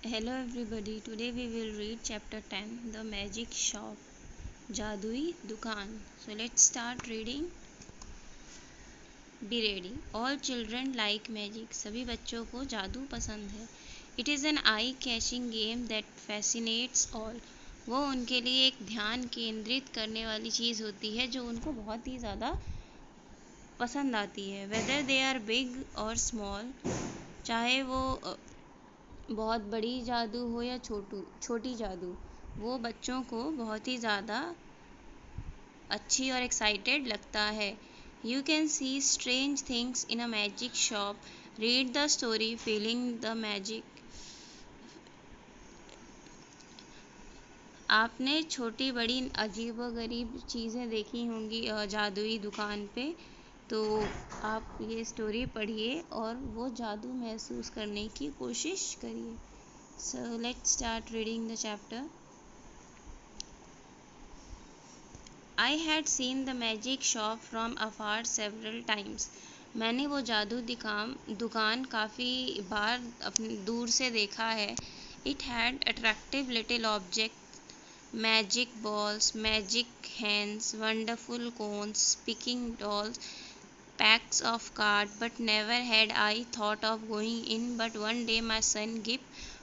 Hello everybody, today we will read chapter 10, The Magic Shop, Jadui Dukan. So let's start reading. Be ready. All children like magic. सभी बच्चों को जादू पसंद है. It is an eye-catching game that fascinates all. वो उनके लिए एक ध्यान केंद्रित करने वाली चीज़ होती है जो उनको बहुत ही ज़्यादा पसंद आती है. Whether they are big or small, चाहे वो बहुत बड़ी जादू हो या छोटी जादू, वो बच्चों को बहुत ही ज़्यादा अच्छी और एक्साइटेड लगता है. You can see strange things in a magic shop. Read the story feeling the magic. आपने छोटी बड़ी अजीबोगरीब चीज़ें देखी होंगी जादुई दुकान पे, तो आप ये स्टोरी पढ़िए और वो जादू महसूस करने की कोशिश करिए. So let's start reading the chapter. I had seen the magic shop from afar several times. मैंने वो जादू दुकान काफ़ी बार अपने दूर से देखा है. It had attractive little objects, magic balls, magic hands, wonderful cones, speaking dolls, packs of cards, but never had I thought of going in. But one day my son Gip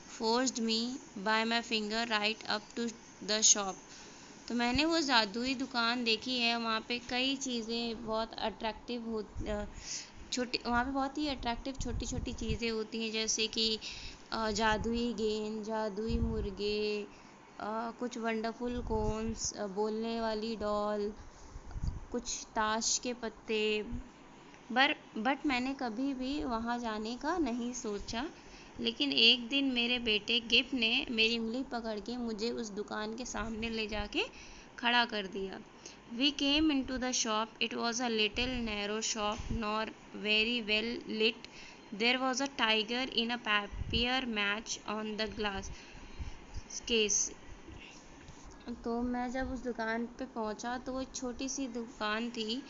forced me by my finger right up to the shop. तो मैंने वो जादुई दुकान देखी है. वहाँ पे कई चीज़ें बहुत अट्रैक्टिव छोटी, वहाँ पे बहुत ही अट्रैक्टिव छोटी छोटी चीज़ें होती हैं, जैसे कि जादुई गेंद, जादुई मुर्गे, कुछ वंडरफुल कोन्स, बोलने वाली डॉल, कुछ ताश के पत्ते. बट मैंने कभी भी वहाँ जाने का नहीं सोचा. लेकिन एक दिन मेरे बेटे गिप ने मेरी उंगली पकड़ के मुझे उस दुकान के सामने ले जाके खड़ा कर दिया. We came into the shop. It was a little narrow shop, nor very well lit. There was a tiger in a papier match on the glass case. तो मैं जब उस दुकान पे पहुंचा तो वो एक छोटी सी दुकान थी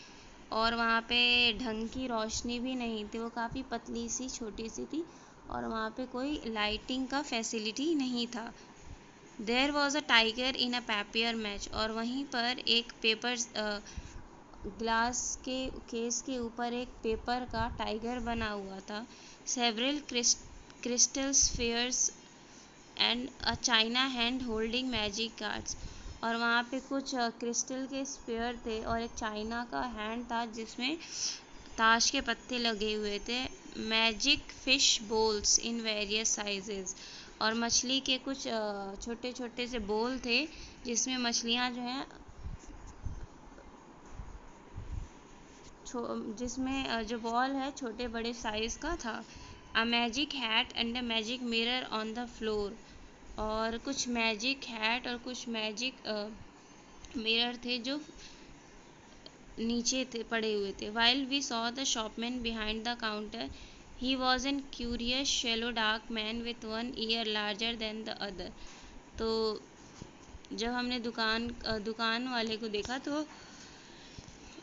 और वहाँ पे ढंग की रोशनी भी नहीं थी. वो काफ़ी पतली सी छोटी सी थी और वहाँ पे कोई लाइटिंग का फैसिलिटी नहीं था. There was a tiger in a paper match. और वहीं पर एक पेपर ग्लास के केस के ऊपर एक पेपर का टाइगर बना हुआ था. Several crystal spheres and a China hand holding magic cards. और वहाँ पे कुछ क्रिस्टल के स्फीयर थे और एक चाइना का हैंड था जिसमें ताश के पत्ते लगे हुए थे. Magic fish bowls in various sizes. और मछली के कुछ छोटे छोटे से बोल थे जिसमें मछलियाँ जो हैं जिसमें जो बॉल है छोटे बड़े साइज़ का था. A magic hat and a magic mirror on the floor. और कुछ मैजिक हैट और कुछ मैजिक मिरर थे जो नीचे थे पड़े हुए थे. While we saw the shopman behind the counter. He was an curious sallow dark man with one ear larger than the other. तो जब हमने दुकान वाले को देखा तो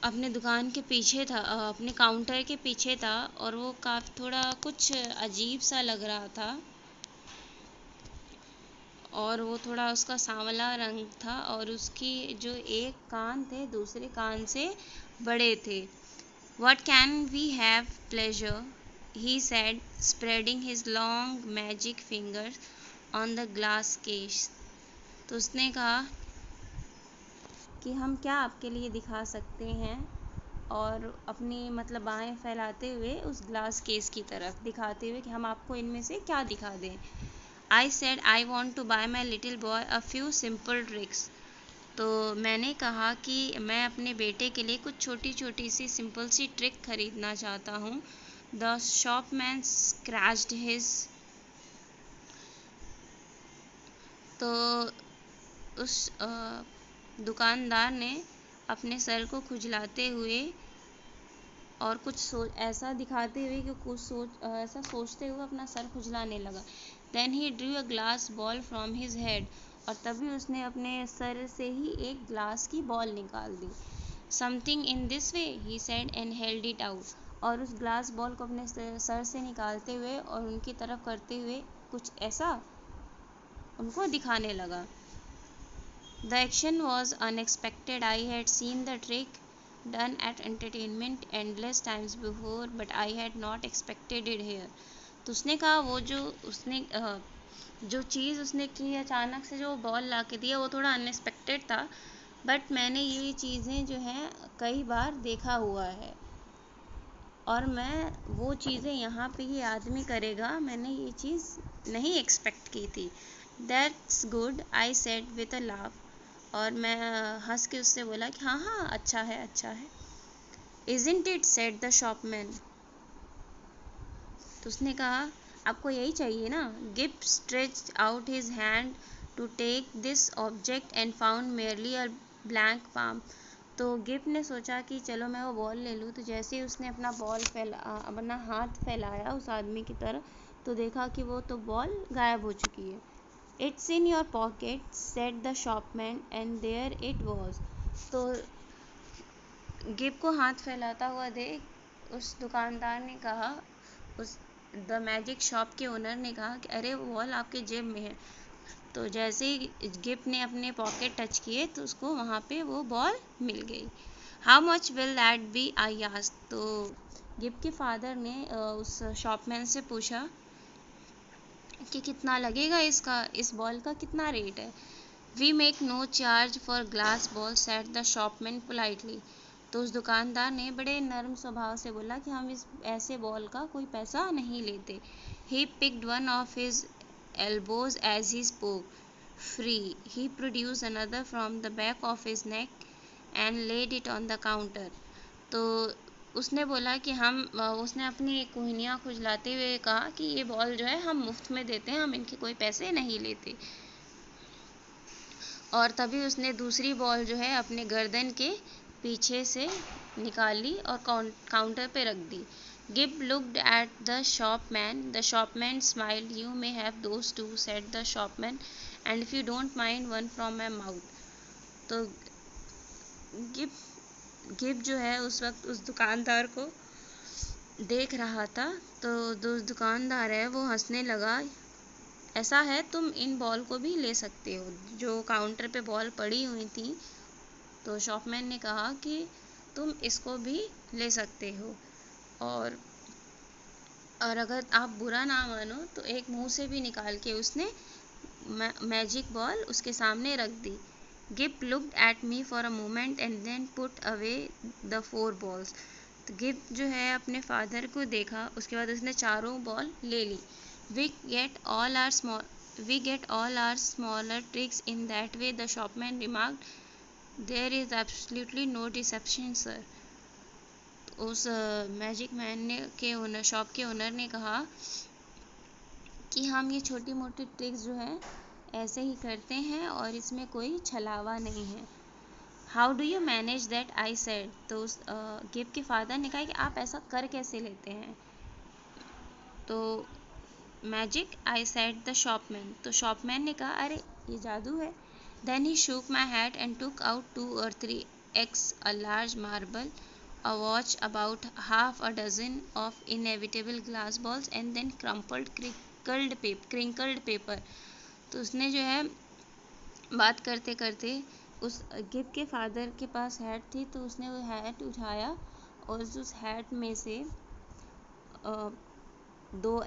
अपने दुकान के पीछे था, अपने काउंटर के पीछे था और वो थोड़ा कुछ अजीब सा लग रहा था और वो थोड़ा उसका सांवला रंग था और उसकी जो एक कान थे दूसरे कान से बड़े थे. What can we have pleasure? He said, spreading his long magic fingers on the glass case. तो उसने कहा कि हम क्या आपके लिए दिखा सकते हैं, और अपनी बाहें फैलाते हुए उस ग्लास केस की तरफ दिखाते हुए कि हम आपको इनमें से क्या दिखा दें. I said I want to buy my little boy a few simple tricks. तो मैंने कहा कि मैं अपने बेटे के लिए कुछ छोटी छोटी सी सिंपल सी ट्रिक खरीदना चाहता हूँ. The shopman scratched his. तो उस दुकानदार ने अपने सर को खुजलाते हुए और कुछ ऐसा दिखाते हुए कि कुछ ऐसा सोचते हुए अपना सर खुजलाने लगा. Then he drew a glass ball from his head. और तभी उसने अपने सर से ही एक ग्लास की बॉल निकाल दी. Something in this way he said and held it out. और उस ग्लास बॉल को अपने सर से निकालते हुए और उनकी तरफ करते हुए कुछ ऐसा. उनको दिखाने लगा। The action was unexpected. I had seen the trick done at entertainment endless times before, but I had not expected it here. तो उसने कहा वो जो उसने जो चीज़ उसने की अचानक से जो बॉल ला के दिया वो थोड़ा अनएक्सपेक्टेड था, बट मैंने ये चीज़ें जो हैं कई बार देखा हुआ है और मैं वो चीज़ें यहाँ पे ये आदमी करेगा मैंने ये चीज़ नहीं एक्सपेक्ट की थी। That's good, I said with a laugh. और मैं हंस के उससे बोला कि हाँ हाँ अच्छा है अच्छा है। Isn't it, said the shopman. तो उसने कहा आपको यही चाहिए ना। Gip stretched out his hand to take this object and found merely a blank palm. तो गिप ने सोचा कि चलो मैं वो बॉल ले लूँ। तो जैसे ही उसने अपना हाथ फैलाया उस आदमी की तरफ तो देखा कि वो तो बॉल गायब हो चुकी है। It's in your pocket, said the shopman, and there it was. तो गिप को हाथ फैलाता हुआ देख उस दुकानदार ने कहा, उस द मैजिक शॉप के ओनर ने कहा कि अरे वो बॉल आपके जेब में है। तो जैसे ही गिप ने अपने पॉकेट टच किए तो उसको वहाँ पे वो बॉल मिल गई। How much will that be, I asked. तो गिप के फादर ने उस शॉपमैन से पूछा कि कितना लगेगा इस बॉल का कितना रेट है। We make no charge for glass ball, said the shopman politely. तो उस दुकानदार ने बड़े नर्म स्वभाव से बोला कि हम इस ऐसे बॉल का कोई पैसा नहीं लेते। He picked one of his elbows as he spoke. Free. He produced another from the back of his neck and laid it on the counter. तो उसने बोला कि उसने अपनी कोहनियाँ खुजलाते हुए कहा कि ये बॉल जो है हम मुफ्त में देते हैं, हम इनके कोई पैसे नहीं लेते। और तभी उसने दूसरी बॉल जो है अपने गर्दन के पीछे से निकाल ली और काउंटर पे रख दी। Gip looked at the shopman. The shopman smiled. You may have those two, said the shopman, and if you don't mind one from my mouth. तो गिब जो है उस वक्त उस दुकानदार को देख रहा था। तो जो दुकानदार है वो हंसने लगा। ऐसा है तुम इन बॉल को भी ले सकते हो। जो काउंटर पे बॉल पड़ी हुई थी तो शॉपमैन ने कहा कि तुम इसको भी ले सकते हो और अगर आप बुरा ना मानो तो एक मुंह से भी निकाल के उसने मैजिक बॉल उसके सामने रख दी। Gip looked at me for a moment and then put away the 4 balls. तो गिप जो है अपने फादर को देखा, उसके बाद उसने चारों बॉल ले ली। We get all our smaller tricks in that way, the shopman remarked. There is absolutely no deception sir. उस मैजिक मैन ने शॉप के ओनर ने कहा कि हम ये छोटी मोटी ट्रिक्स जो हैं ऐसे ही करते हैं और इसमें कोई छलावा नहीं है। How do you manage that, I said. तो उस गिप के फादर ने कहा कि आप ऐसा कर कैसे लेते हैं। तो magic, I said the shopman. तो शॉपमैन ने कहा अरे ये जादू है। Then he shook my head and took out 2 or 3 eggs, a large marble, a watch, about half a dozen of inevitable glass balls, and then crinkled paper. तो उसने जो है बात करते करते उस गिप के फादर के पास हैट थी तो उसने वो हैट उठाया और उस हैट में से 2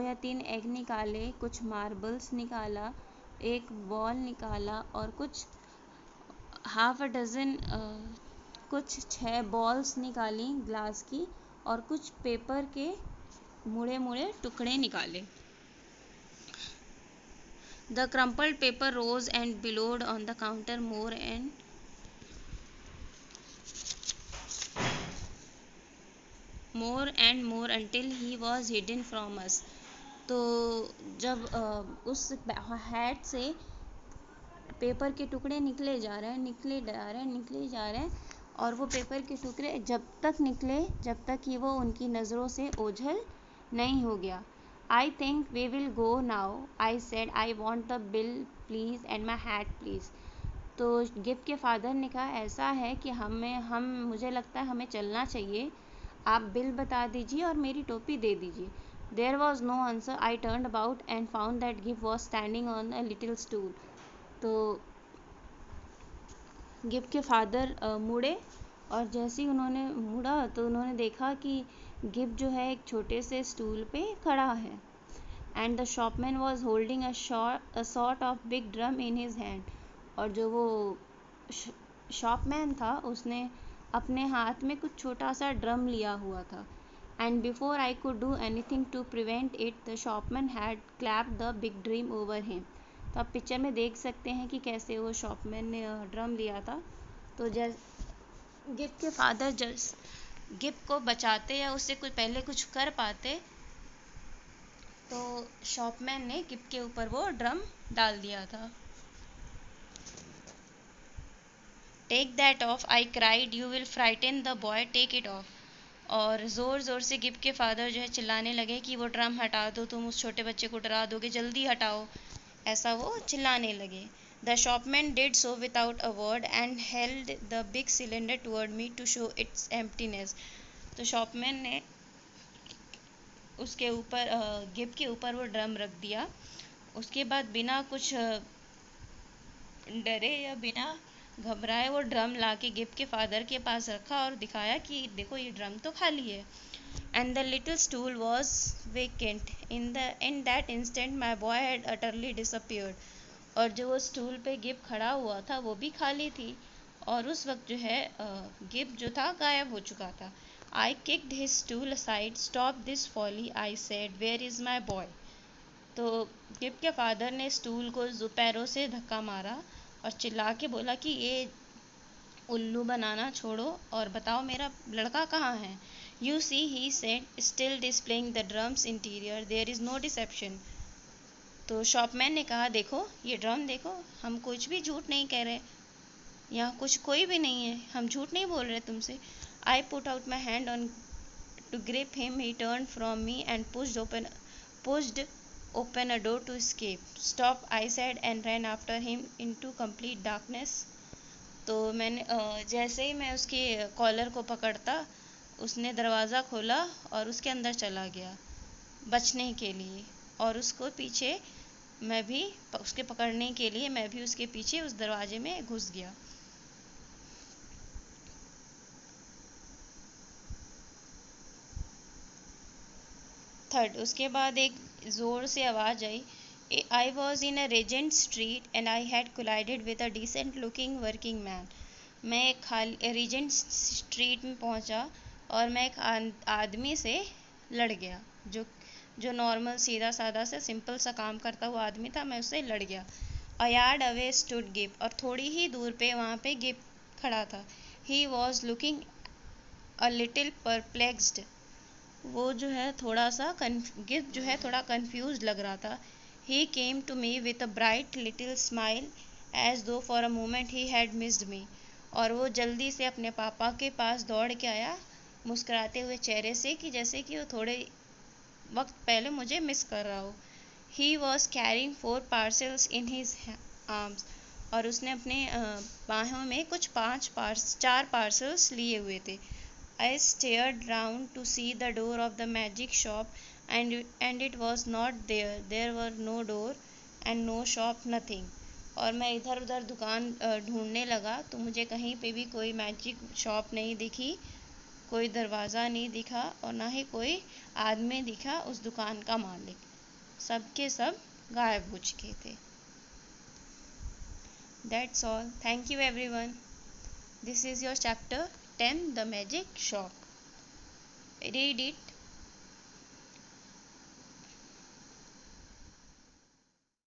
या 3 एग निकाले, कुछ मार्बल्स निकाला, एक बॉल निकाला और कुछ हाफ अ डज़न कुछ 6 बॉल्स निकाली ग्लास की और कुछ पेपर के मुड़े मुड़े टुकड़े निकाले। The crumpled paper rose and billowed on the counter more and more until he was hidden from us. तो जब उस हैट से पेपर के टुकड़े निकले जा रहे हैं और वो पेपर के टुकड़े जब तक कि वो उनकी नज़रों से ओझल नहीं हो गया। I think we will go now, I said. I want the bill please and my hat please. तो गिफ्ट के फादर ने कहा ऐसा है कि मुझे लगता है हमें चलना चाहिए। आप बिल बता दीजिए और मेरी टोपी दे दीजिए। There was no answer. I turned about and found that Gibb was standing on a little stool. तो गिब के फादर मुड़े, और जैसे ही उन्होंने मुड़ा तो उन्होंने देखा कि गिब जो है एक छोटे से स्टूल पे खड़ा है. And the shopman was holding a sort of big drum in his hand. और जो वो शॉपमैन था उसने अपने हाथ में कुछ छोटा सा ड्रम लिया हुआ था. And before I could do anything to prevent it, the shopman had clapped the big drum over him. तो आप पिक्चर में देख सकते हैं कि कैसे वो शॉपमैन ने ड्रम लिया था. तो गिब के फादर गिब को बचाते या उससे कुछ पहले कुछ कर पाते, तो शॉपमैन ने गिब के ऊपर वो ड्रम डाल दिया था. Take that off, I cried, you will frighten the boy, take it off. और ज़ोर ज़ोर से गिब के फादर जो है चिल्लाने लगे कि वो ड्रम हटा दो, तुम उस छोटे बच्चे को डरा दोगे, जल्दी हटाओ, ऐसा वो चिल्लाने लगे. The shopman did so without a word and held the big cylinder toward me to show its emptiness. तो शॉपमैन ने उसके ऊपर गिब के ऊपर वो ड्रम रख दिया. उसके बाद बिना कुछ डरे या बिना घबराए वो ड्रम लाके गिब के फादर के पास रखा और दिखाया कि देखो ये ड्रम तो खाली है. And the little stool was vacant. In that instant my boy had utterly disappeared. और जो वो स्टूल पे गिब खड़ा हुआ था वो भी खाली थी, और उस वक्त जो है गिब जो था गायब हो चुका था. I kicked his stool aside. Stop this folly, I said, where is my boy. तो गिब के फादर ने स्टूल को पैरों से धक्का मारा और चिल्ला के बोला कि ये उल्लू बनाना छोड़ो और बताओ मेरा लड़का कहाँ है. You see, he said, still displaying the drum's interior, there is no deception. तो शॉपमैन ने कहा, देखो ये ड्रम देखो, हम कुछ भी झूठ नहीं कह रहे, यहाँ कुछ कोई भी नहीं है, हम झूठ नहीं बोल रहे तुमसे. I put out my hand on to grip him. He turn from me and pushed open a door to escape. Stop, I said and ran after him into complete darkness. तो मैंने जैसे ही मैं उसके कॉलर को पकड़ता, उसने दरवाज़ा खोला और उसके अंदर चला गया बचने के लिए, और उसको पीछे मैं भी उसके पकड़ने के लिए मैं भी उसके पीछे उस दरवाजे में घुस गया. थर्ड, उसके बाद एक ज़ोर से आवाज़ आई. I was in a Regent Street and I had collided with a decent looking working man. मैं एक रीजेंट स्ट्रीट में पहुंचा और मैं एक आदमी से लड़ गया, जो नॉर्मल सीधा साधा से सिंपल सा काम करता हुआ आदमी था. मैं उससे लड़ गया. अ यार्ड अवे स्टूड गिब. और थोड़ी ही दूर पे वहाँ पे गिब खड़ा था. He was looking a little perplexed. वो जो है थोड़ा सा गिब जो है थोड़ा कंफ्यूज लग रहा था. He came to me with a bright little smile as though for a moment he had missed me. और वो जल्दी से अपने पापा के पास दौड़ के आया मुस्कुराते हुए चेहरे से, कि जैसे कि वो थोड़े वक्त पहले मुझे मिस कर रहा हो. He was carrying 4 parcels in his arms. और उसने अपने बाहों में कुछ 4 पार्सल्स लिए हुए थे. I stared round to see the door of the magic shop and it was not there. There were no door and no shop, nothing. और मैं इधर उधर दुकान ढूंढने लगा तो मुझे कहीं पे भी कोई मैजिक शॉप नहीं दिखी, कोई दरवाज़ा नहीं दिखा और ना ही कोई आदमी दिखा उस दुकान का मालिक. सब के सब गायब हो चुके थे. That's all. Thank you everyone. This is your chapter 10, The Magic Shop. Read it